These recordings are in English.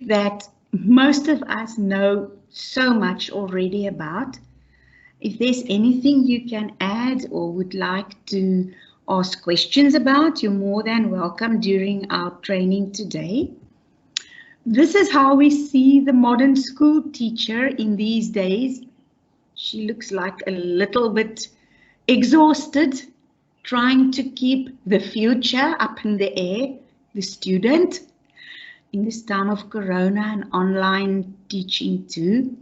that most of us know so much already about. If there's anything you can add or would like to ask questions about, you're more than welcome during our training today. This is how we see the modern school teacher in these days. She looks like a little bit exhausted, trying to keep the future up in the air, the student, in this time of Corona and online teaching too.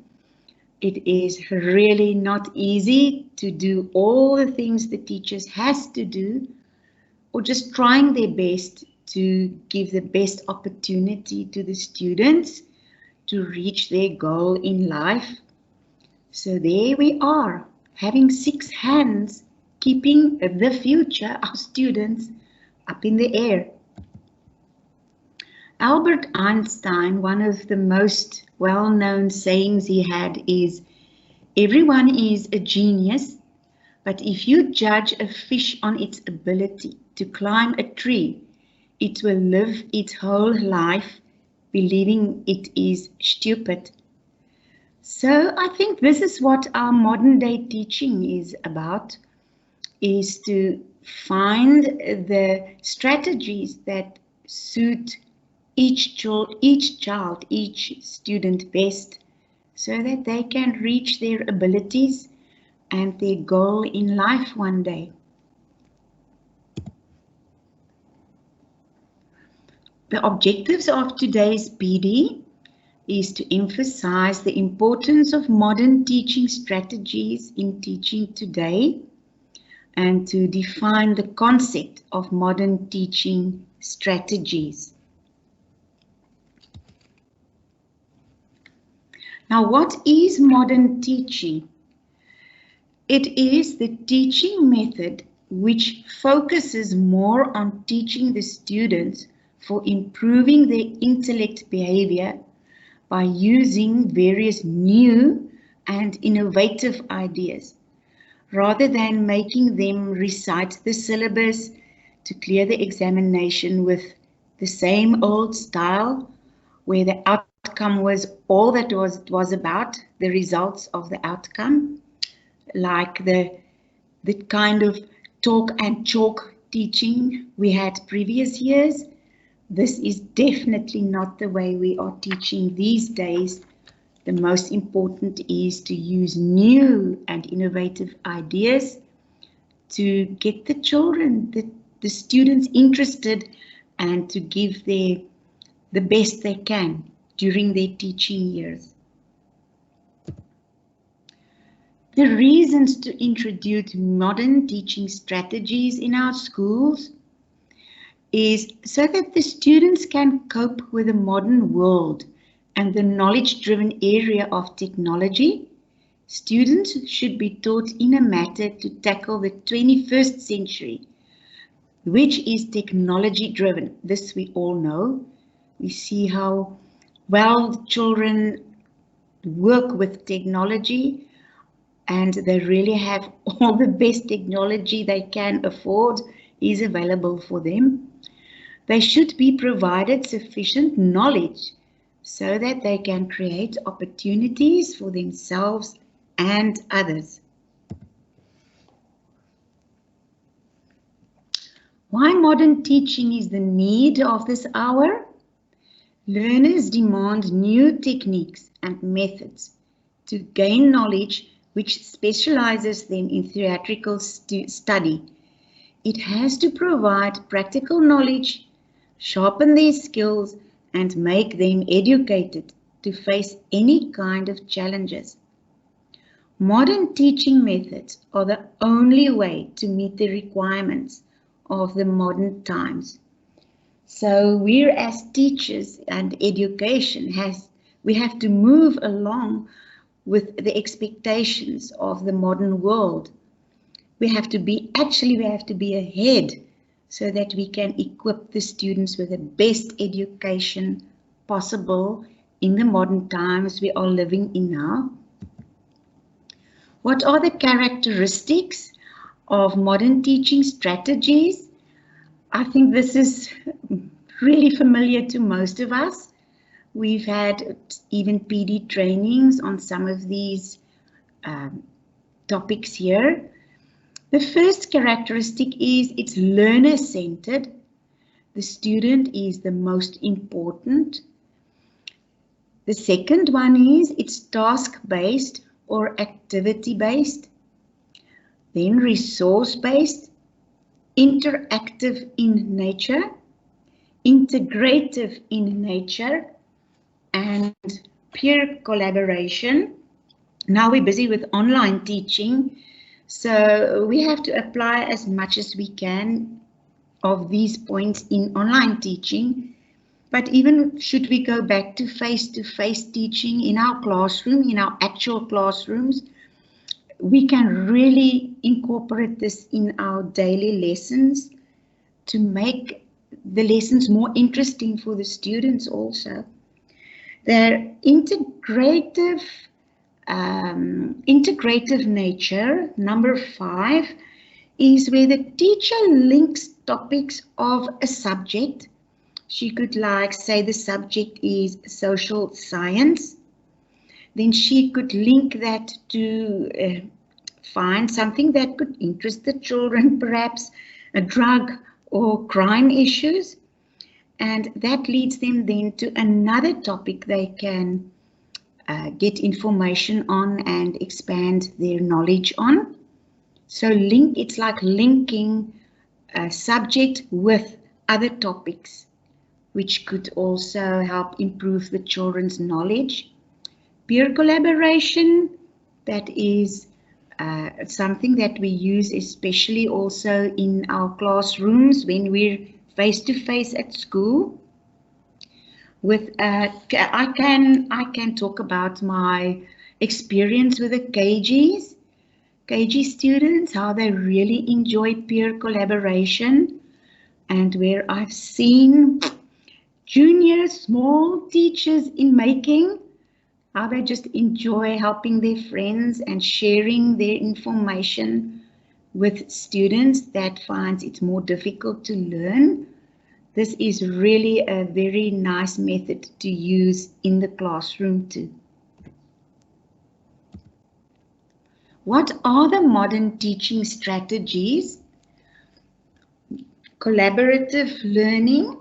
It is really not easy to do all the things the teachers has to do, or just trying their best to give the best opportunity to the students to reach their goal in life. So there we are, having 6 hands, keeping the future of students up in the air. Albert Einstein, one of the most well-known sayings he had is, everyone is a genius, but if you judge a fish on its ability to climb a tree, it will live its whole life believing it is stupid. So I think this is what our modern day teaching is about, is to find the strategies that suit each child, each student best, so that they can reach their abilities and their goal in life one day. The objectives of today's PD is to emphasize the importance of modern teaching strategies in teaching today and to define the concept of modern teaching strategies. Now, what is modern teaching? It is the teaching method which focuses more on teaching the students for improving their intellect behavior by using various new and innovative ideas, rather than making them recite the syllabus to clear the examination with the same old style, where the outcome was all that was about, the results of the outcome, like the kind of talk and chalk teaching we had previous years. This is definitely not the way we are teaching these days. The most important is to use new and innovative ideas to get the children, the students interested, and to give the best they can during their teaching years. The reasons to introduce modern teaching strategies in our schools is so that the students can cope with the modern world and the knowledge-driven area of technology. Students should be taught in a manner to tackle the 21st century, which is technology-driven. This we all know. We see how well children work with technology, and they really have all the best technology they can afford is available for them. They should be provided sufficient knowledge so that they can create opportunities for themselves and others. Why modern teaching is the need of this hour? Learners demand new techniques and methods to gain knowledge which specializes them in theoretical study. It has to provide practical knowledge, sharpen their skills, and make them educated to face any kind of challenges. Modern teaching methods are the only way to meet the requirements of the modern times. So we as teachers and education we have to move along with the expectations of the modern world. We have to be ahead so that we can equip the students with the best education possible in the modern times we are living in now. What are the characteristics of modern teaching strategies? I think this is really familiar to most of us. We've had even PD trainings on some of these topics here. The first characteristic is it's learner-centered. The student is the most important. The second one is it's task-based or activity-based. Then resource-based, interactive in nature, integrative in nature, and peer collaboration. Now we're busy with online teaching, so we have to apply as much as we can of these points in online teaching. But even should we go back to face-to-face teaching in our classroom, in our actual classrooms, we can really incorporate this in our daily lessons to make the lessons more interesting for the students also. Their integrative nature, number 5, is where the teacher links topics of a subject. She could say the subject is social science. Then she could link that to find something that could interest the children, perhaps a drug or crime issues. And that leads them then to another topic they can get information on and expand their knowledge on. So it's like linking a subject with other topics, which could also help improve the children's knowledge. Peer collaboration, that is something that we use especially also in our classrooms when we're face-to-face at school. I can talk about my experience with the KG students, how they really enjoy peer collaboration, and where I've seen junior small teachers in making, how they just enjoy helping their friends and sharing their information with students that finds it more difficult to learn. This is really a very nice method to use in the classroom too. What are the modern teaching strategies? Collaborative learning,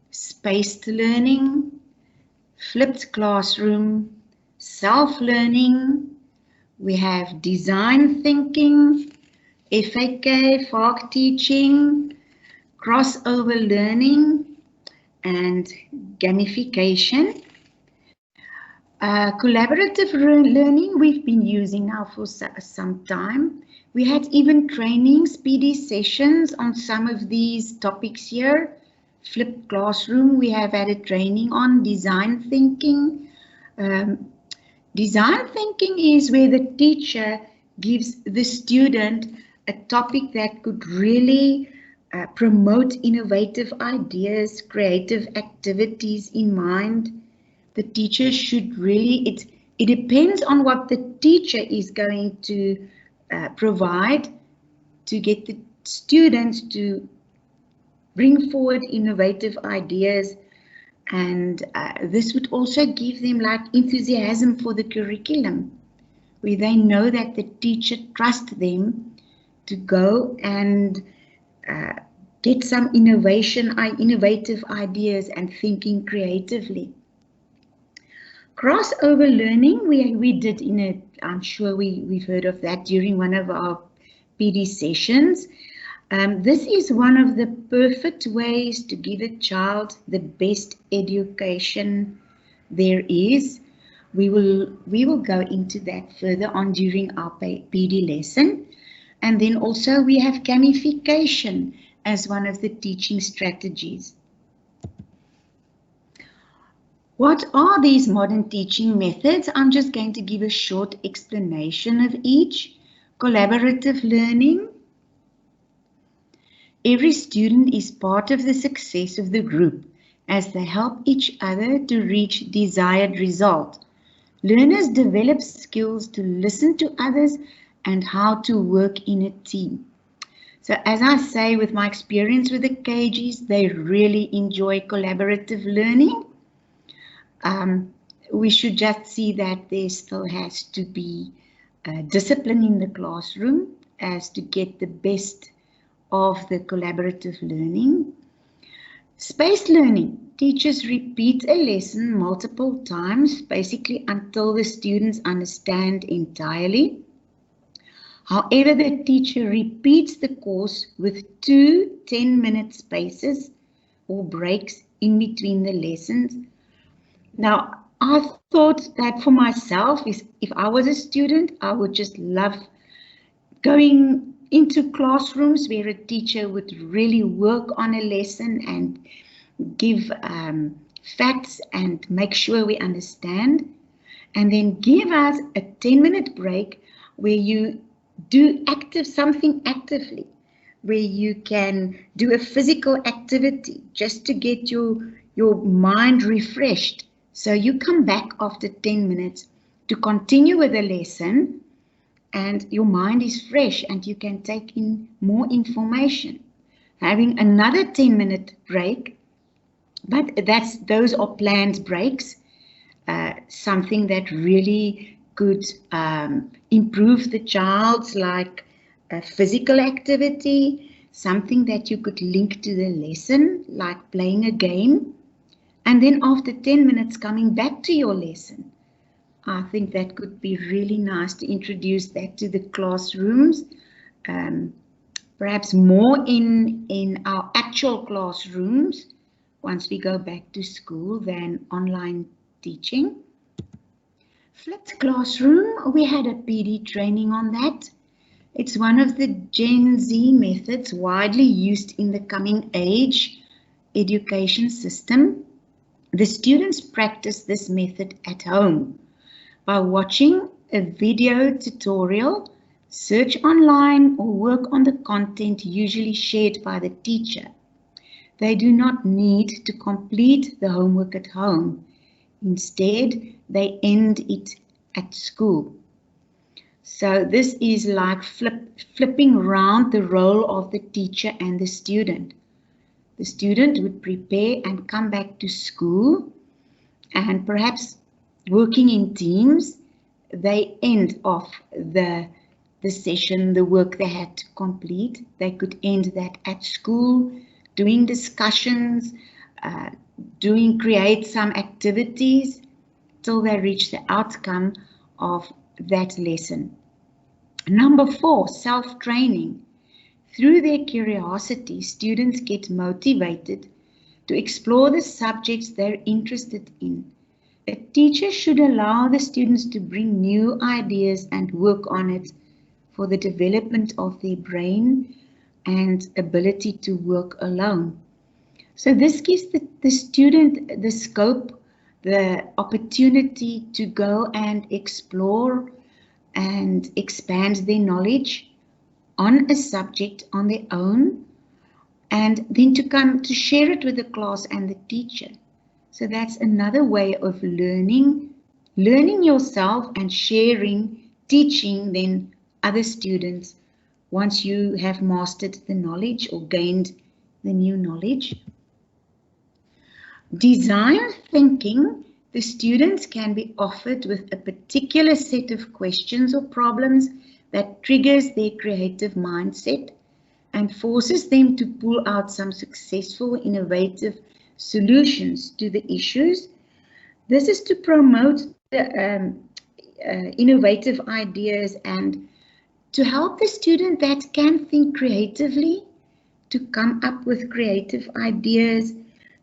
spaced learning, flipped classroom, self-learning. We have design thinking, FAK, FARC teaching, crossover learning, and gamification. Collaborative learning we've been using now for some time. We had even trainings, PD sessions on some of these topics here. Flipped classroom, we have had a training on design thinking. Design thinking is where the teacher gives the student a topic that could really promote innovative ideas, creative activities in mind. The teacher should really, it depends on what the teacher is going to provide to get the students to bring forward innovative ideas, and this would also give them enthusiasm for the curriculum, where they know that the teacher trusts them to go and get some innovative ideas and thinking creatively. Crossover learning, we did I'm sure we've heard of that during one of our PD sessions. This is one of the perfect ways to give a child the best education there is. We will go into that further on during our PD lesson. And then also we have gamification as one of the teaching strategies. What are these modern teaching methods? I'm just going to give a short explanation of each. Collaborative learning. Every student is part of the success of the group as they help each other to reach desired result. Learners develop skills to listen to others and how to work in a team. So as I say, with my experience with the KGs, they really enjoy collaborative learning. We should just see that there still has to be discipline in the classroom as to get the best of the collaborative learning. Spaced learning. Teachers repeat a lesson multiple times, basically until the students understand entirely. However, the teacher repeats the course with 2 10-minute spaces or breaks in between the lessons. Now, I thought that for myself, if I was a student, I would just love going into classrooms where a teacher would really work on a lesson and give facts and make sure we understand, and then give us a 10-minute break where you do something actively, where you can do a physical activity just to get your mind refreshed. So you come back after 10 minutes to continue with the lesson, and your mind is fresh and you can take in more information. Having another 10-minute break, but those are planned breaks, something that really could improve the child's physical activity, something that you could link to the lesson, like playing a game, and then after 10 minutes coming back to your lesson. I think that could be really nice to introduce that to the classrooms, perhaps more in our actual classrooms once we go back to school than online teaching. Flipped classroom, we had a PD training on that. It's one of the Gen Z methods widely used in the coming age education system. The students practice this method at home by watching a video tutorial, search online, or work on the content usually shared by the teacher. They do not need to complete the homework at home. Instead, they end it at school. So this is like flipping around the role of the teacher and the student. The student would prepare and come back to school, and perhaps working in teams, they end off the session, the work they had to complete. They could end that at school, doing discussions, create some activities till they reach the outcome of that lesson. Number 4, self-training. Through their curiosity, students get motivated to explore the subjects they're interested in. A teacher should allow the students to bring new ideas and work on it for the development of their brain and ability to work alone. So this gives the student the scope, the opportunity to go and explore and expand their knowledge on a subject on their own, and then to come to share it with the class and the teacher. So that's another way of learning yourself and sharing, teaching then other students once you have mastered the knowledge or gained the new knowledge. Design thinking. The students can be offered with a particular set of questions or problems that triggers their creative mindset and forces them to pull out some successful, innovative solutions to the issues. This is to promote the innovative ideas and to help the student that can think creatively to come up with creative ideas,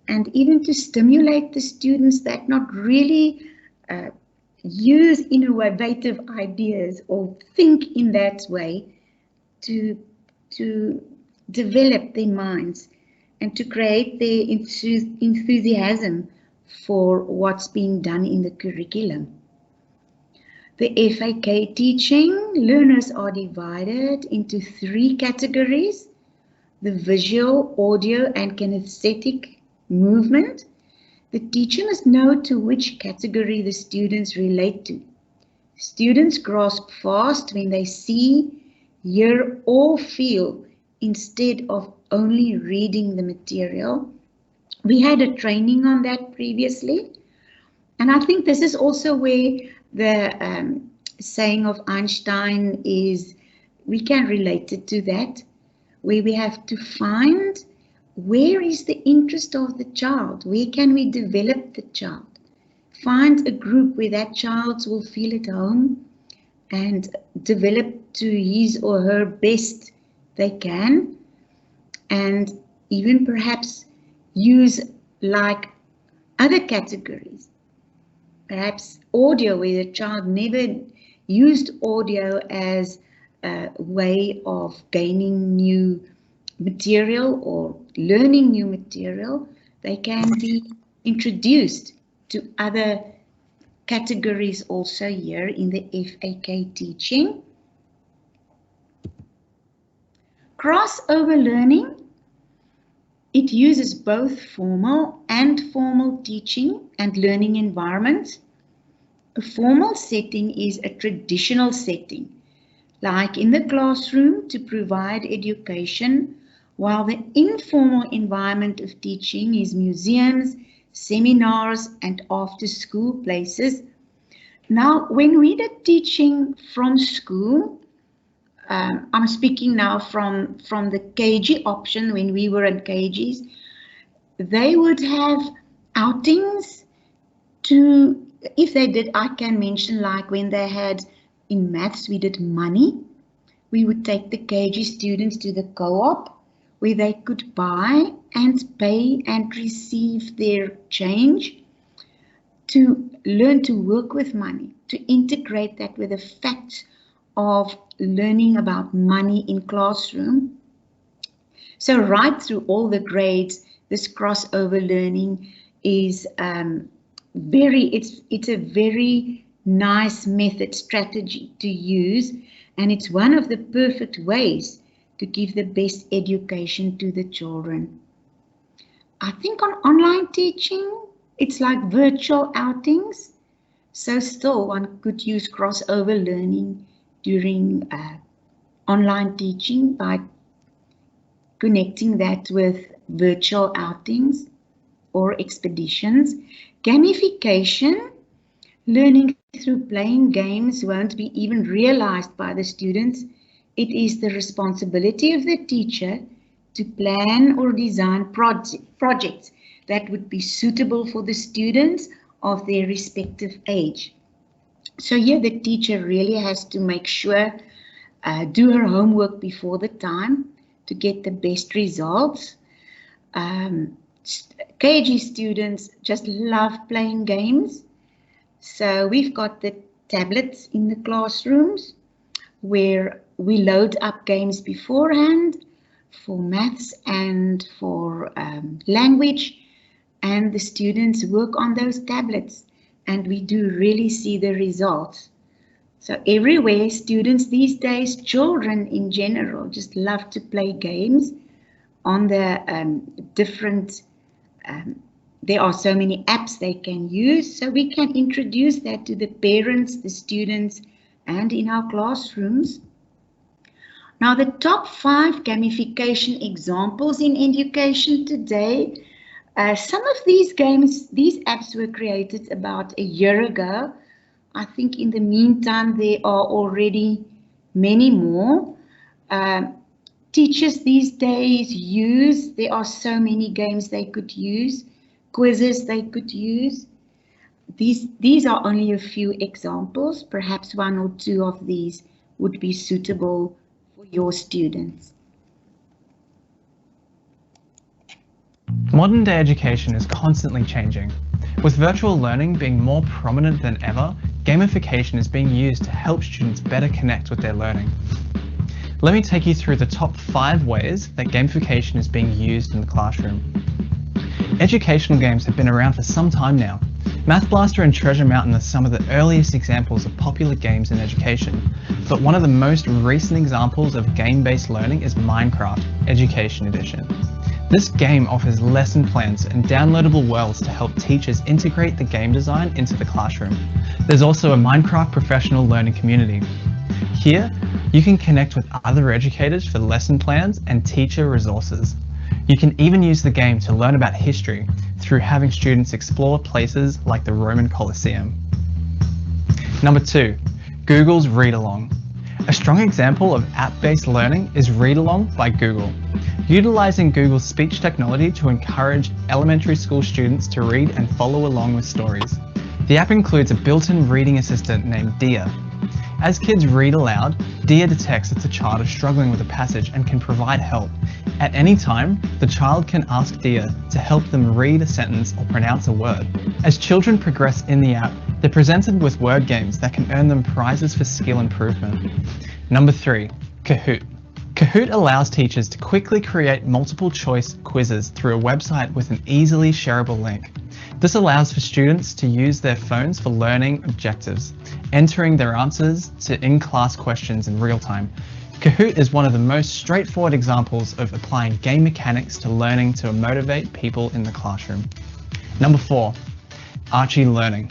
and even to stimulate the students that not really use innovative ideas or think in that way to develop their minds and to create their enthusiasm for what's being done in the curriculum. The FAK teaching, learners are divided into 3 categories: the visual, audio, and kinesthetic movement. The teacher must know to which category the students relate to. Students grasp fast when they see, hear, or feel instead of only reading the material. We had a training on that previously, And I think this is also where the saying of Einstein is, we can relate it to that, where we have to find where is the interest of the child, where can we develop the child, find a group where that child will feel at home and develop to his or her best they can, and even perhaps use like other categories, perhaps audio, where the child never used audio as a way of gaining new material or learning new material. They can be introduced to other categories also here in the FAK teaching. Crossover learning, it uses both formal and formal teaching and learning environments. A formal setting is a traditional setting, like in the classroom, to provide education, while the informal environment of teaching is museums, seminars, and after-school places. Now, when we did teaching from school, I'm speaking now from the KG option, when we were at KGs, they would have outings to, if they did, I can mention like when they had in maths, we did money. We would take the KG students to the co-op where they could buy and pay and receive their change, to learn to work with money, to integrate that with the facts of learning about money in classroom. So right through all the grades, this crossover learning is it's a very nice method, strategy to use, and it's one of the perfect ways to give the best education to the children. I think on online teaching, it's like virtual outings, so still one could use crossover learning during online teaching by connecting that with virtual outings or expeditions. Gamification, learning through playing games, won't be even realized by the students. It is the responsibility of the teacher to plan or design projects that would be suitable for the students of their respective age. So here the teacher really has to make sure, do her homework before the time to get the best results. KG students just love playing games. So we've got the tablets in the classrooms where we load up games beforehand for maths and for language, and the students work on those tablets, and we do really see the results. So everywhere, students these days, children in general, just love to play games on the different, there are so many apps they can use, so we can introduce that to the parents, the students, and in our classrooms. Now, the top 5 gamification examples in education today. Some of these games, these apps were created about a year ago. I think in the meantime, there are already many more. Teachers these days use, there are so many games they could use, quizzes they could use. These are only a few examples. Perhaps 1 or 2 of these would be suitable for your students. Modern day education is constantly changing. With virtual learning being more prominent than ever, gamification is being used to help students better connect with their learning. Let me take you through the top 5 ways that gamification is being used in the classroom. Educational games have been around for some time now. Math Blaster and Treasure Mountain are some of the earliest examples of popular games in education, but one of the most recent examples of game-based learning is Minecraft Education Edition. This game offers lesson plans and downloadable worlds to help teachers integrate the game design into the classroom. There's also a Minecraft professional learning community. Here, you can connect with other educators for lesson plans and teacher resources. You can even use the game to learn about history through having students explore places like the Roman Colosseum. Number 2, Google's Read Along. A strong example of app-based learning is Read Along by Google, utilizing Google's speech technology to encourage elementary school students to read and follow along with stories. The app includes a built-in reading assistant named Dia. As kids read aloud, Dia detects that the child is struggling with a passage and can provide help. At any time, the child can ask Dia to help them read a sentence or pronounce a word. As children progress in the app, they're presented with word games that can earn them prizes for skill improvement. Number 3, Kahoot. Kahoot allows teachers to quickly create multiple choice quizzes through a website with an easily shareable link. This allows for students to use their phones for learning objectives, entering their answers to in-class questions in real time. Kahoot is one of the most straightforward examples of applying game mechanics to learning to motivate people in the classroom. Number 4, Archie Learning.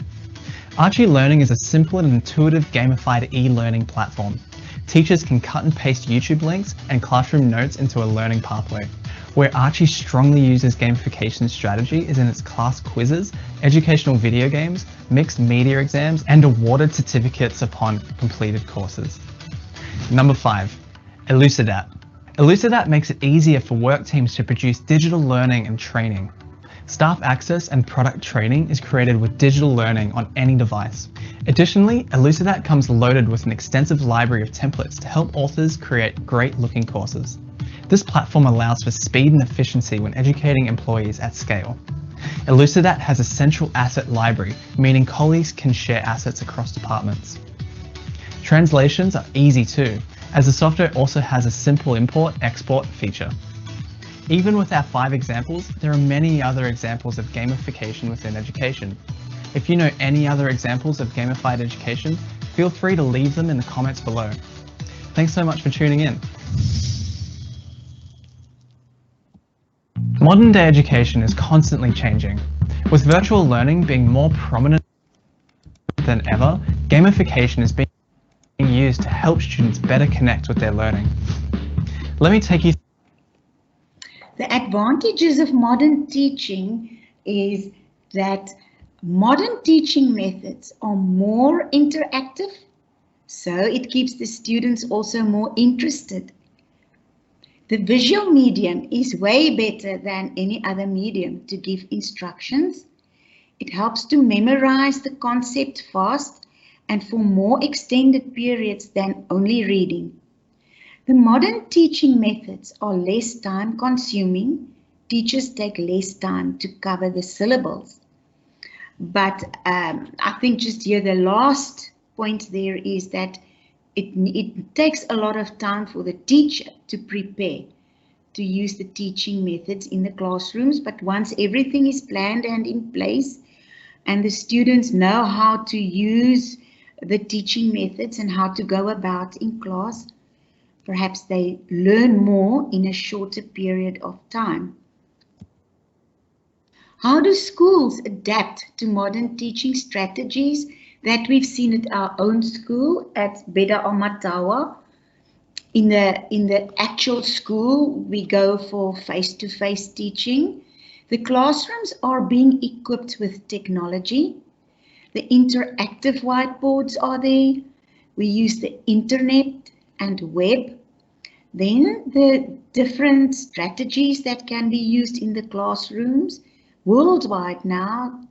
Archie Learning is a simple and intuitive gamified e-learning platform. Teachers can cut and paste YouTube links and classroom notes into a learning pathway. Where Archie strongly uses gamification strategy is in its class quizzes, educational video games, mixed media exams, and awarded certificates upon completed courses. Number 5, Elucidat. Elucidat makes it easier for work teams to produce digital learning and training. Staff access and product training is created with digital learning on any device. Additionally, Elucidat comes loaded with an extensive library of templates to help authors create great-looking courses. This platform allows for speed and efficiency when educating employees at scale. Elucidat has a central asset library, meaning colleagues can share assets across departments. Translations are easy too, as the software also has a simple import-export feature. Even with our 5 examples, there are many other examples of gamification within education. If you know any other examples of gamified education, feel free to leave them in the comments below. Thanks so much for tuning in. Modern day education is constantly changing. With virtual learning being more prominent than ever, gamification is being used to help students better connect with their learning. Let me take you. The advantages of modern teaching is that modern teaching methods are more interactive, so it keeps the students also more interested. The visual medium is way better than any other medium to give instructions. It helps to memorize the concept fast and for more extended periods than only reading. The modern teaching methods are less time consuming. Teachers take less time to cover the syllables. But I think just here the last point there is that it takes a lot of time for the teacher to prepare to use the teaching methods in the classrooms. But once everything is planned and in place and the students know how to use the teaching methods and how to go about in class, perhaps they learn more in a shorter period of time. How do schools adapt to modern teaching strategies that we've seen at our own school at Beda Amatawa? In the actual school, we go for face-to-face teaching. The classrooms are being equipped with technology. The interactive whiteboards are there. We use the internet and web. Then the different strategies that can be used in the classrooms. Worldwide now,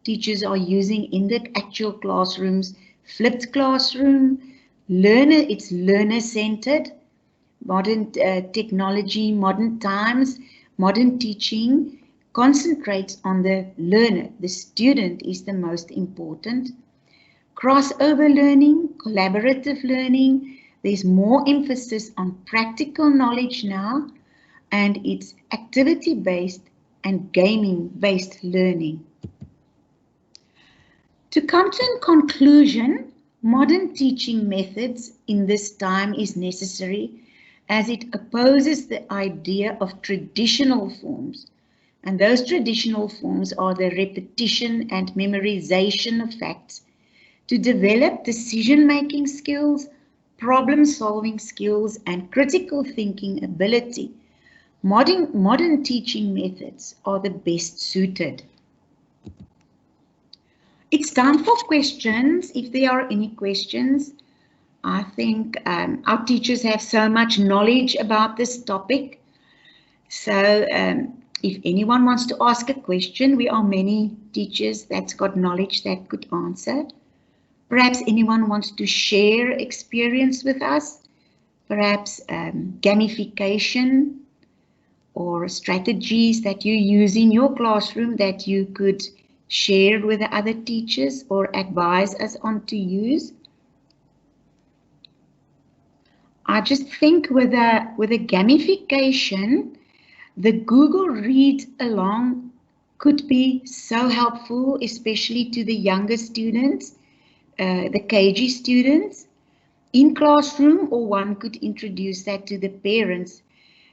teachers are using in the actual classrooms, flipped classroom, it's learner-centered, modern technology, modern times, modern teaching concentrates on the learner. The student is the most important. Crossover learning, collaborative learning, there's more emphasis on practical knowledge now, and it's activity-based and gaming-based learning. To come to a conclusion, modern teaching methods in this time is necessary as it opposes the idea of traditional forms. And those traditional forms are the repetition and memorization of facts to develop decision-making skills, problem-solving skills, and critical thinking ability. Modern teaching methods are the best suited. It's time for questions. If there are any questions, I think our teachers have so much knowledge about this topic. So if anyone wants to ask a question, we are many teachers that's got knowledge that could answer. Perhaps anyone wants to share experience with us, perhaps gamification or strategies that you use in your classroom that you could share with the other teachers or advise us on to use. I just think with a gamification, the Google Read Along could be so helpful, especially to the younger students, the KG students in classroom, or one could introduce that to the parents,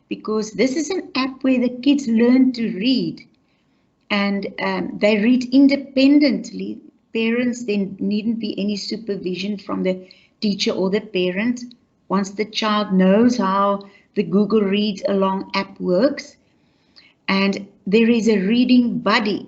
because this is an app where the kids learn to read and they read independently. Parents, there needn't be any supervision from the teacher or the parent. Once the child knows how the Google Read Along app works, and there is a reading buddy